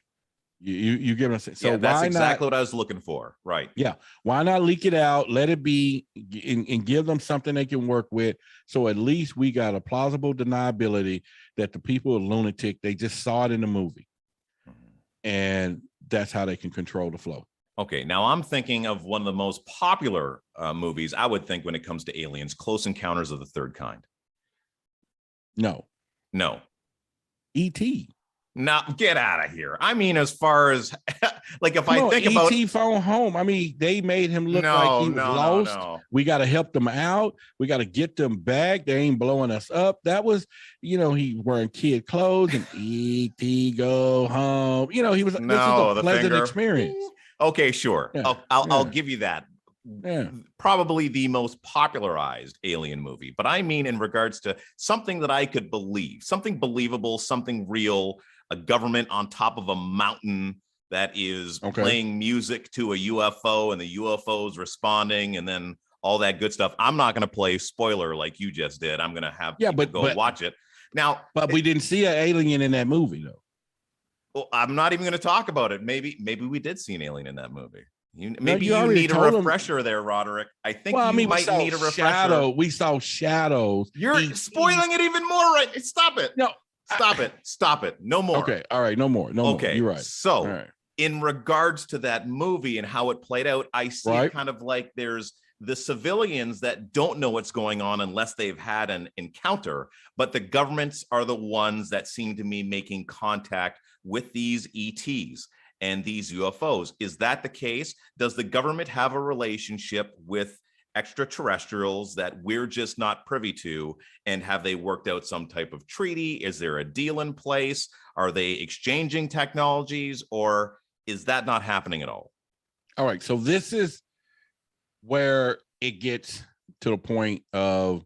You give us so that's exactly what I was looking for. Right. Yeah. Why not leak it out, let it be, and give them something they can work with? So at least we got a plausible deniability that the people are lunatic. They just saw it in the movie, and that's how they can control the flow. Okay. Now I'm thinking of one of the most popular movies, I would think, when it comes to aliens, Close Encounters of the Third Kind. No. E.T. Now get out of here. I mean, as far as like, if I think about E.T. phone home, I mean, they made him look like he was lost. No. We got to help them out. We got to get them back. They ain't blowing us up. That was, he wearing kid clothes and E.T. go home. He was. This is a pleasant experience. Okay, sure. Yeah. I'll give you that. Yeah. Probably the most popularized alien movie, but I mean in regards to something that I could believe, something believable, something real, a government on top of a mountain that is playing music to a UFO and the UFOs responding and then all that good stuff. I'm not going to play spoiler like you just did. I'm going to have people go watch it. Now, but we didn't see an alien in that movie though. Well, I'm not even going to talk about it. Maybe we did see an alien in that movie. Maybe you need a refresher there, Roderick. I think you might need a refresher. We saw shadows. You're spoiling it even more, right? Stop it. No. Stop it. No more. Okay. All right. No more. Okay. You're right. So in regards to that movie and how it played out, I see it kind of like there's the civilians that don't know what's going on unless they've had an encounter, but the governments are the ones that seem to be making contact with these ETs and these UFOs. Is that the case? Does the government have a relationship with extraterrestrials that we're just not privy to? And have they worked out some type of treaty? Is there a deal in place? Are they exchanging technologies, or is that not happening at all? All right. So this is where it gets to the point of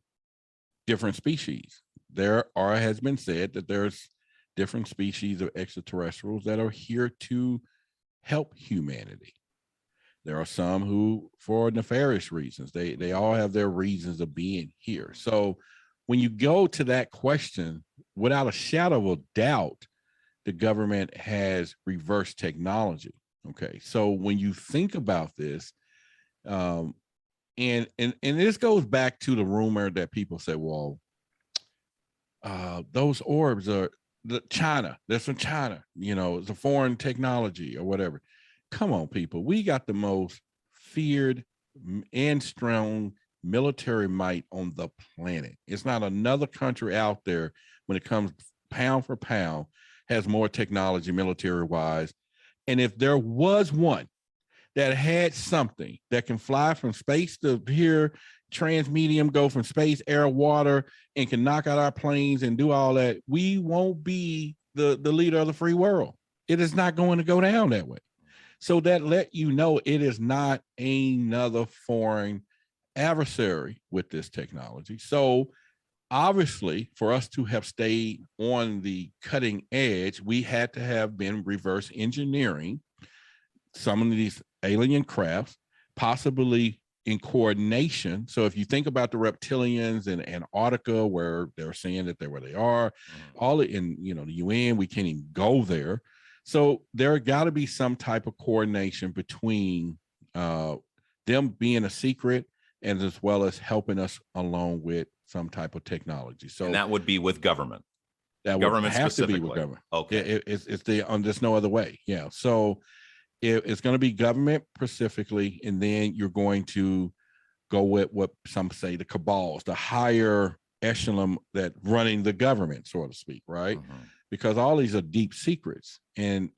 different species. Has been said that there's different species of extraterrestrials that are here to help humanity. There are some who, for nefarious reasons, they all have their reasons of being here. So when you go to that question, without a shadow of a doubt, the government has reverse technology. Okay. So when you think about this, and this goes back to the rumor that people say, well, those orbs are China. They're from China. It's a foreign technology or whatever. Come on, people. We got the most feared and strong military might on the planet. It's not another country out there when it comes pound for pound has more technology military wise. And if there was one that had something that can fly from space to here, transmedium, go from space, air, water, and can knock out our planes and do all that, we won't be the leader of the free world. It is not going to go down that way. So that let you know it is not another foreign adversary with this technology. So obviously, for us to have stayed on the cutting edge, we had to have been reverse engineering some of these alien crafts, possibly in coordination. So if you think about the reptilians in Antarctica, where they're saying that they're where they are, all in the UN, we can't even go there. So there got to be some type of coordination between them being a secret and as well as helping us along with some type of technology. So and that would be with government. That government would have to be with government. Okay, it's there's no other way. Yeah. So it's going to be government specifically, and then you're going to go with what some say the cabals, the higher echelon that running the government, so to speak, right? Because all these are deep secrets, and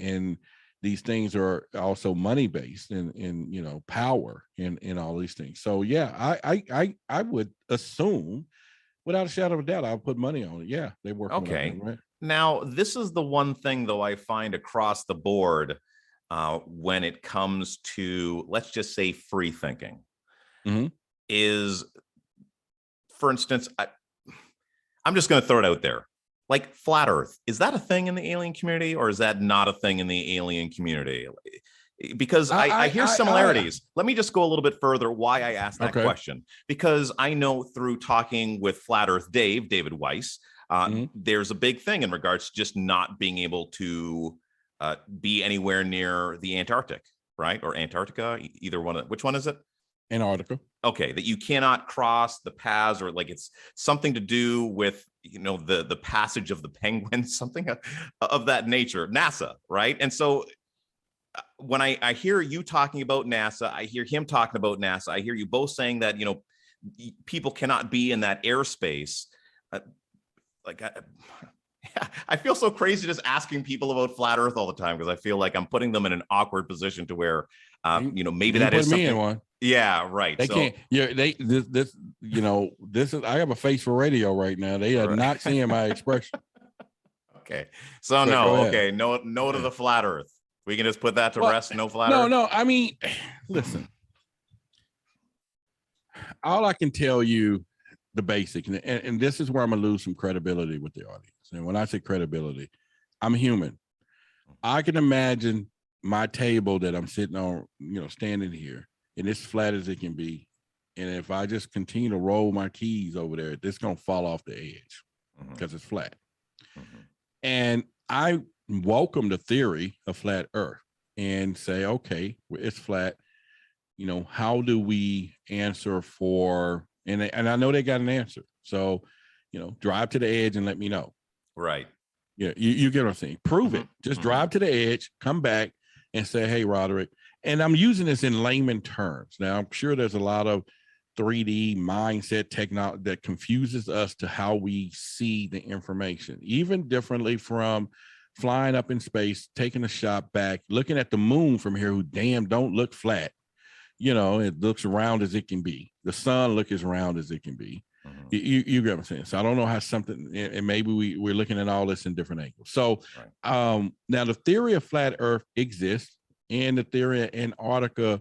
these things are also money based and power and all these things. So yeah, I would assume without a shadow of a doubt, I'll put money on it. Yeah, they work. Okay. Right? Now, this is the one thing though I find across the board when it comes to, let's just say, free thinking, is, for instance, I'm just going to throw it out there. Like flat Earth, is that a thing in the alien community, or is that not a thing in the alien community? Because I hear similarities. Let me just go a little bit further why I asked that question. Because I know through talking with Flat Earth David Weiss, there's a big thing in regards to just not being able to be anywhere near the Antarctic, right? Or Antarctica, either one. Which one is it? Antarctica. Okay, that you cannot cross the paths, or like it's something to do with the passage of the penguins, something of that nature. NASA, right? And so when I hear you talking about NASA, I hear him talking about NASA, I hear you both saying that people cannot be in that airspace. I feel so crazy just asking people about flat Earth all the time, because I feel like I'm putting them in an awkward position to where maybe that is something. Me in one. Yeah, right. They can't. Yeah, this is. I have a face for radio right now. They are not seeing my expression. Okay, so no. Okay, no to the flat Earth. We can just put that to rest. No flat Earth. No. I mean, listen. All I can tell you, the basic, and this is where I'm gonna lose some credibility with the audience. And when I say credibility, I'm human. I can imagine my table that I'm sitting on, standing here, and it's flat as it can be. And if I just continue to roll my keys over there, it's going to fall off the edge because it's flat. And I welcome the theory of flat Earth and say, okay, it's flat. How do we answer for, and I know they got an answer. So, drive to the edge and let me know. Right. Yeah. You get what I'm saying? Prove it. Just drive to the edge, come back and say, hey, Roderick. And I'm using this in layman terms. Now, I'm sure there's a lot of 3D mindset technology that confuses us to how we see the information, even differently from flying up in space, taking a shot back, looking at the moon from here, who don't look flat. It looks round as it can be. The sun looks as round as it can be. You get what I'm saying? So I don't know how something, and maybe we're looking at all this in different angles. So now the theory of flat Earth exists, and the theory of Antarctica,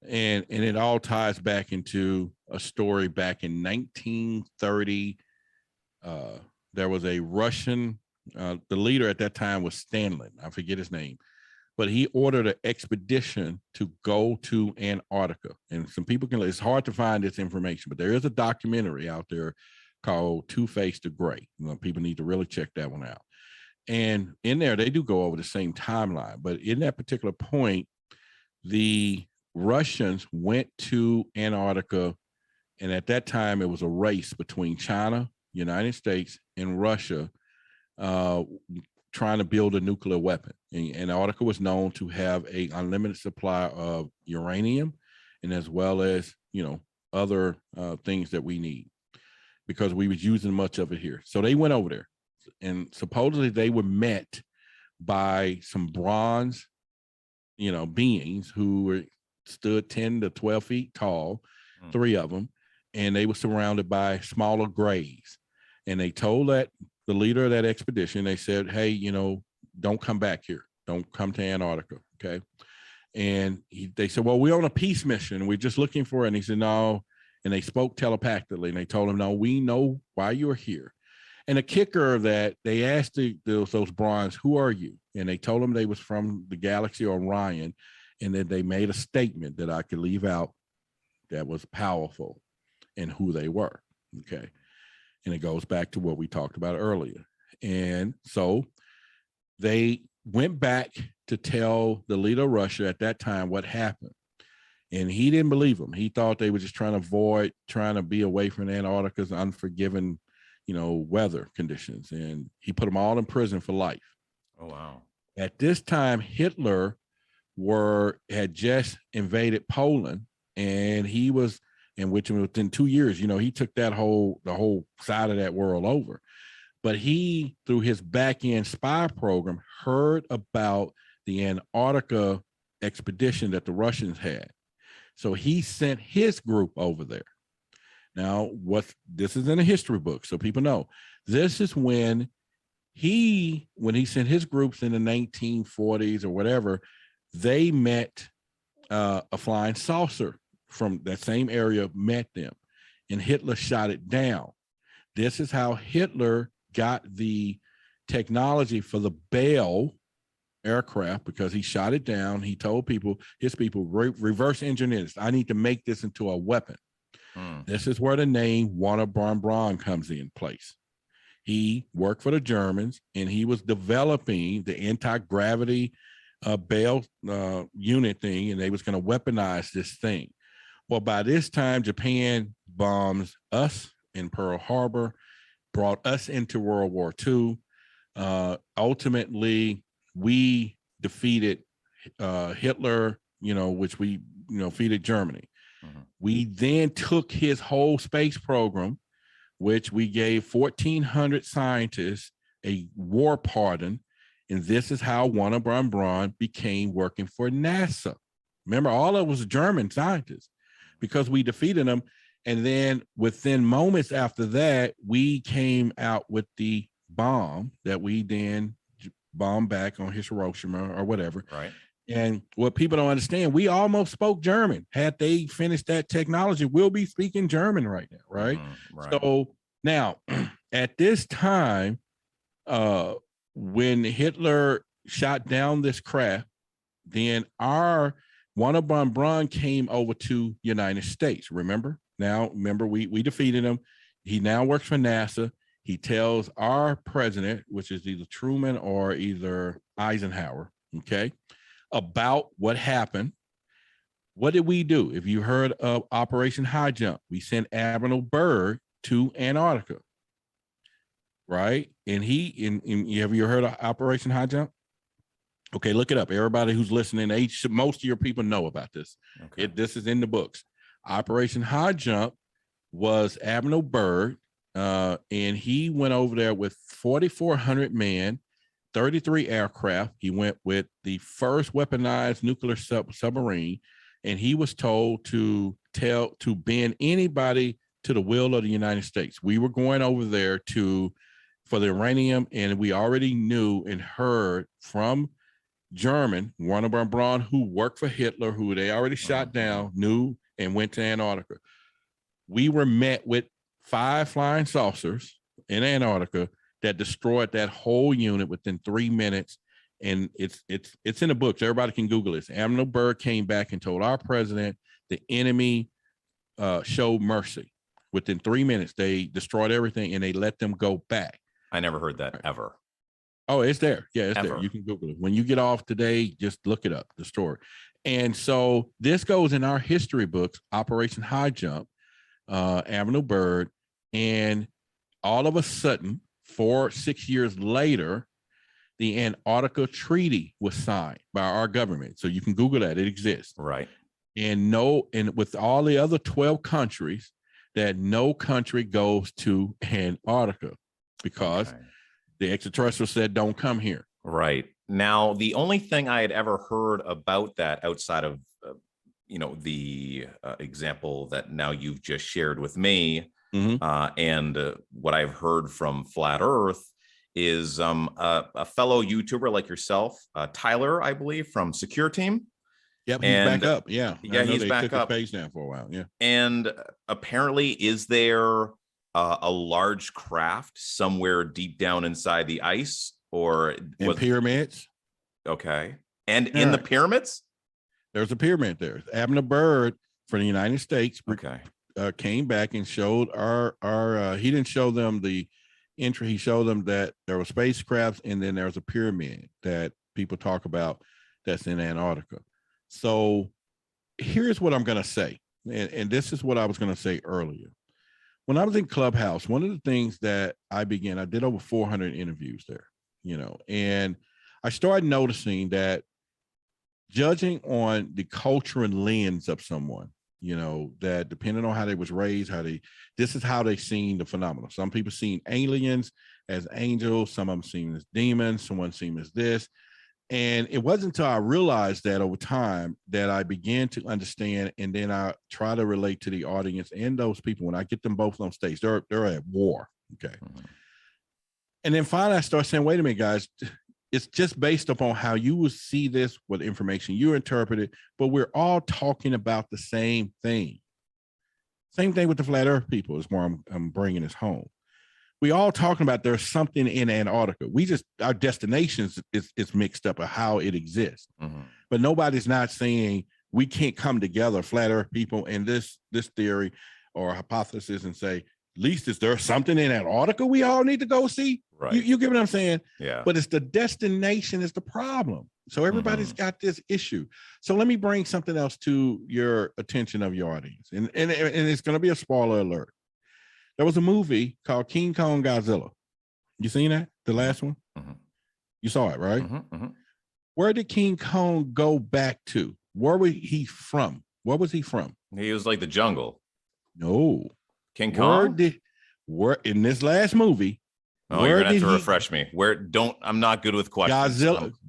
and it all ties back into a story back in 1930. There was a Russian, the leader at that time was Stalin. I forget his name, but he ordered an expedition to go to Antarctica. And some people it's hard to find this information, but there is a documentary out there called Two-Faced to Gray. People need to really check that one out. And in there, they do go over the same timeline. But in that particular point, the Russians went to Antarctica, and at that time, it was a race between China, United States, and Russia, trying to build a nuclear weapon. And Antarctica was known to have an unlimited supply of uranium, and as well as, other things that we need, because we was using much of it here. So they went over there, and supposedly they were met by some bronze, beings who stood 10 to 12 feet tall, 3 of them, and they were surrounded by smaller grays. And they told the leader of that expedition, they said, hey, don't come back here. Don't come to Antarctica. Okay. And they said, well, we're on a peace mission. We're just looking for it. And he said, no. And they spoke telepathically, and they told him, no, we know why you're here. And the kicker of that, they asked those bronze, who are you? And they told them they was from the galaxy Orion. And then they made a statement that I could leave out that was powerful and who they were. Okay. And it goes back to what we talked about earlier. And so they went back to tell the leader of Russia at that time what happened. And he didn't believe them. He thought they were just trying to be away from Antarctica's unforgiving, weather conditions. And he put them all in prison for life. Oh, wow. At this time, Hitler had just invaded Poland, and which within 2 years, he took the whole side of that world over. But he, through his back end spy program, heard about the Antarctica expedition that the Russians had. So he sent his group over there. Now, this is in a history book, so people know. This is when he sent his groups in the 1940s or whatever, they met a flying saucer from that same area, met them, and Hitler shot it down. This is how Hitler got the technology for the Bell aircraft, because he shot it down. He told his people, reverse engineer this. I need to make this into a weapon. This is where the name Wernher von Braun comes in place. He worked for the Germans, and he was developing the anti-gravity Bell unit thing, and they was going to weaponize this thing. Well, by this time, Japan bombs us in Pearl Harbor, brought us into World War II. Ultimately, we defeated Hitler, which we, defeated Germany. We then took his whole space program, which we gave 1,400 scientists a war pardon. And this is how Wernher von Braun became working for NASA. Remember, all of it was German scientists, because we defeated them. And then within moments after that, we came out with the bomb that we then bombed back on Hiroshima or whatever. Right. And what people don't understand, we almost spoke German. Had they finished that technology, we'll be speaking German right now, right? Right. So now, at this time, when Hitler shot down this craft, then our Wernher von Braun came over to United States. Remember, we defeated him. He now works for NASA. He tells our president, which is either Truman or either Eisenhower, okay, about what happened. What did we do? If you heard of Operation HighJump, we sent Admiral Byrd to Antarctica, right? And have you heard of Operation HighJump? Okay, look it up. Everybody who's listening, most of your people know about this. Okay. This is in the books. Operation HighJump was Admiral Byrd, and he went over there with 4,400 men, 33 aircraft. He went with the first weaponized nuclear submarine, and he was told to bend anybody to the will of the United States. We were going over there for the uranium, and we already knew and heard from German, Wernher von Braun, who worked for Hitler, who they already shot down, knew, and went to Antarctica. We were met with 5 flying saucers in Antarctica that destroyed that whole unit within 3 minutes. And it's in the books. Everybody can Google this. Admiral Byrd came back and told our president the enemy showed mercy. Within 3 minutes, they destroyed everything and they let them go back. I never heard that ever. Oh, it's there. Yeah, it's Ever. there. You can Google it. When you get off today, just look it up, the story. And so this goes in our history books, Operation HighJump, Avenue Bird. And all of a sudden, 6 years later, the Antarctica Treaty was signed by our government. So you can Google that. It exists. Right. And with all the other 12 countries, that no country goes to Antarctica because the extraterrestrial said, don't come here. Right. Now, the only thing I had ever heard about that outside of, the example that now you've just shared with me, and what I've heard from Flat Earth is a fellow YouTuber like yourself, Tyler, I believe, from Secure Team. Yep, he's back up. Yeah, he's back up. His page down for a while. Yeah, and apparently, is there a large craft somewhere deep down inside the ice, or pyramids? Okay, and in the pyramids, there's a pyramid there. Abner Bird for the United States. Okay, came back and showed our. He didn't show them the entry. He showed them that there were spacecrafts, and then there's a pyramid that people talk about that's in Antarctica. So here's what I'm going to say. And this is what I was going to say earlier. When I was in Clubhouse, one of the things that I did over 400 interviews there, and I started noticing that judging on the culture and lens of someone, that depending on how they was raised, this is how they seen the phenomenon. Some people seen aliens as angels, some of them seen as demons, someone seen as this. And it wasn't until I realized that over time that I began to understand, and then I try to relate to the audience and those people. When I get them both on stage, they're at war, okay? And then finally I start saying, wait a minute, guys, it's just based upon how you will see this, what information you interpret it, but we're all talking about the same thing. Same thing with the Flat Earth people is where I'm bringing this home. We all talking about there's something in Antarctica. Our destinations is mixed up of how it exists, but nobody's not saying we can't come together, Flat Earth people, and this theory or hypothesis and say, at least is there something in Antarctica we all need to go see? Right. You get what I'm saying? Yeah. But it's the destination is the problem. So everybody's got this issue. So let me bring something else to your attention of your audience. And it's going to be a spoiler alert. There was a movie called King Kong Godzilla. You seen that? The last one? You saw it, right? Where did King Kong go back to? Where was he from? Where was he from? He was like the jungle. No. King Kong? Where in this last movie? Oh, you're gonna have to refresh me. I'm not good with questions.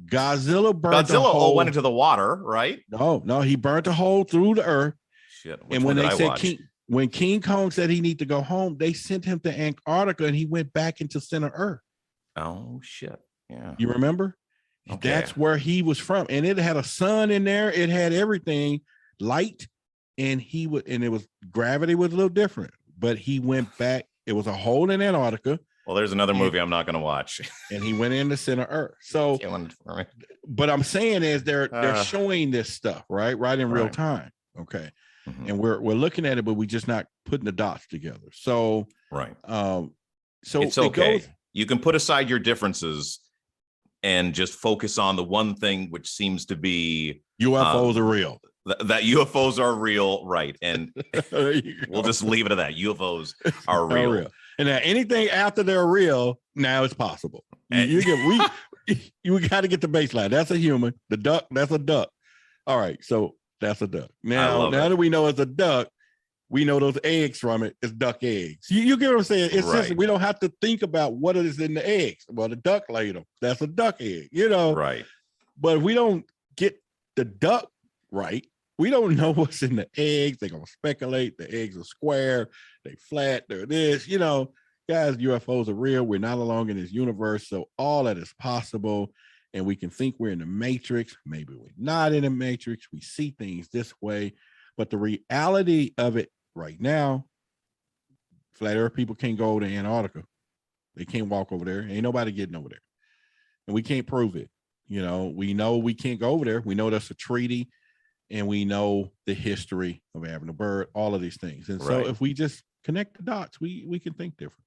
Godzilla burnt the hole. Went into the water, right? No, he burnt a hole through the earth. Shit. And when they said when King Kong said he need to go home, they sent him to Antarctica and he went back into center Earth. Oh shit. Yeah. You remember? Okay. That's where he was from. And it had a sun in there. It had everything, light, and it was gravity was a little different, but he went back. It was a hole in Antarctica. Well, there's another movie I'm not going to watch. And he went into center Earth. So, but I'm saying is they're showing this stuff, right in real time. Okay. And we're looking at it, but we're just not putting the dots together. So, so it's okay. You can put aside your differences and just focus on the one thing, which seems to be UFOs are real. That UFOs are real, right? And we'll just leave it at that. UFOs are real. And now anything after they're real, now it's possible. You got to get the baseline. That's a human. The duck, that's a duck. All right, so that's a duck. Now that we know it's a duck, we know those eggs from it is duck eggs. You get what I'm saying? It's just we don't have to think about what is in the eggs. Well, the duck laid them. That's a duck egg, Right. But if we don't get the duck right, we don't know what's in the eggs. They're gonna speculate. The eggs are square, they flat, they're this, guys, UFOs are real. We're not alone in this universe. So all that is possible. And we can think we're in the matrix. Maybe we're not in the matrix. We see things this way. But the reality of it right now, Flat Earth people can't go to Antarctica. They can't walk over there. Ain't nobody getting over there. And we can't prove it. We know we can't go over there. We know that's a treaty. And we know the history of Abner Bird, all of these things. And so if we just connect the dots. We can think different.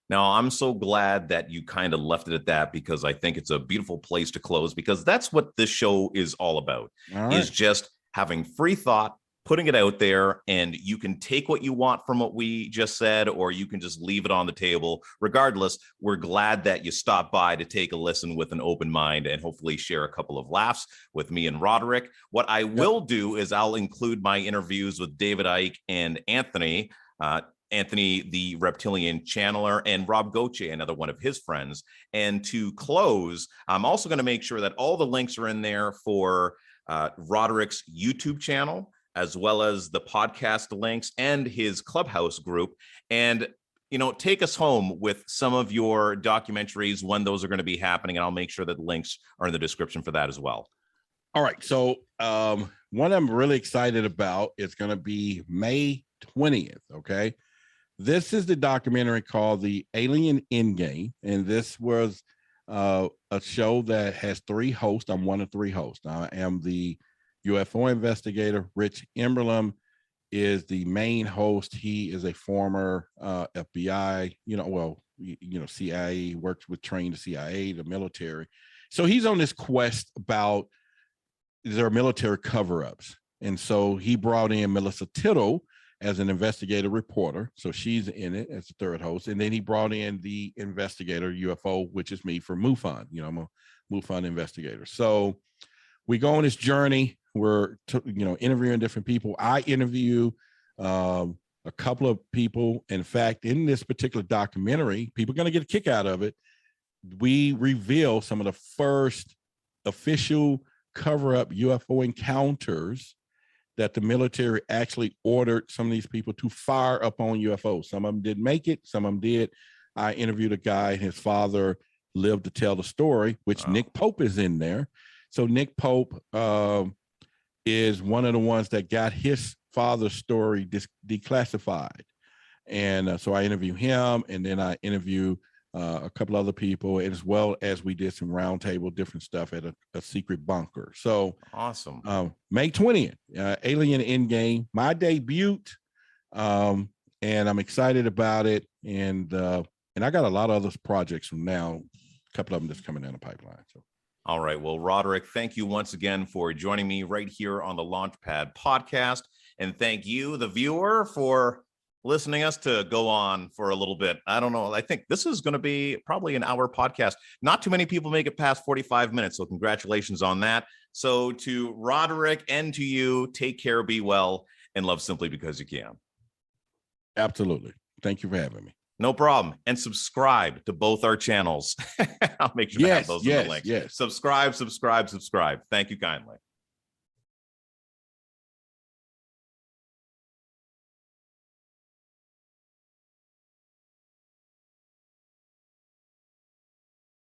Now, I'm so glad that you kind of left it at that, because I think it's a beautiful place to close, because that's what this show is all about, is just having free thought, putting it out there, and you can take what you want from what we just said, or you can just leave it on the table. Regardless, we're glad that you stopped by to take a listen with an open mind and hopefully share a couple of laughs with me and Roderick. What I will do is I'll include my interviews with David Icke and Anthony, the reptilian channeler, and Rob Gauthier, another one of his friends. And to close, I'm also going to make sure that all the links are in there for Roderick's YouTube channel, as well as the podcast links and his Clubhouse group. And, take us home with some of your documentaries, when those are going to be happening. And I'll make sure that the links are in the description for that as well. All right. So one I'm really excited about is going to be May 20th. Okay. This is the documentary called The Alien Endgame, and this was a show that has 3 hosts. I'm one of 3 hosts. I am the UFO investigator. Rich Emberlin is the main host. He is a former FBI, CIA, worked with trained the CIA, the military. So he's on this quest about their military cover-ups. And so he brought in Melissa Tittle as an investigative reporter. So she's in it as the 3rd host. And then he brought in the investigator UFO, which is me, for MUFON. I'm a MUFON investigator. So we go on this journey. We're, interviewing different people. I interview a couple of people. In fact, in this particular documentary, people are going to get a kick out of it. We reveal some of the first official cover-up UFO encounters that the military actually ordered some of these people to fire up on UFOs. Some of them didn't make it, some of them did. I interviewed a guy, and his father lived to tell the story, which Nick Pope is in there. So Nick Pope is one of the ones that got his father's story declassified. And so I interview him, and then I interview a couple other people, as well as we did some roundtable different stuff at a secret bunker. So awesome. May 20th, Alien Endgame, my debut, and I'm excited about it. And I got a lot of other projects from now, a couple of them that's coming down the pipeline. So. All right. Well, Roderick, thank you once again for joining me right here on the Launchpad podcast. And thank you, the viewer, for listening us to go on for a little bit. I don't know. I think this is going to be probably an hour podcast. Not too many people make it past 45 minutes. So congratulations on that. So to Roderick and to you, take care, be well, and love simply because you can. Absolutely. Thank you for having me. No problem. And subscribe to both our channels. I'll make sure to have those in the link. Yes. Subscribe. Thank you kindly.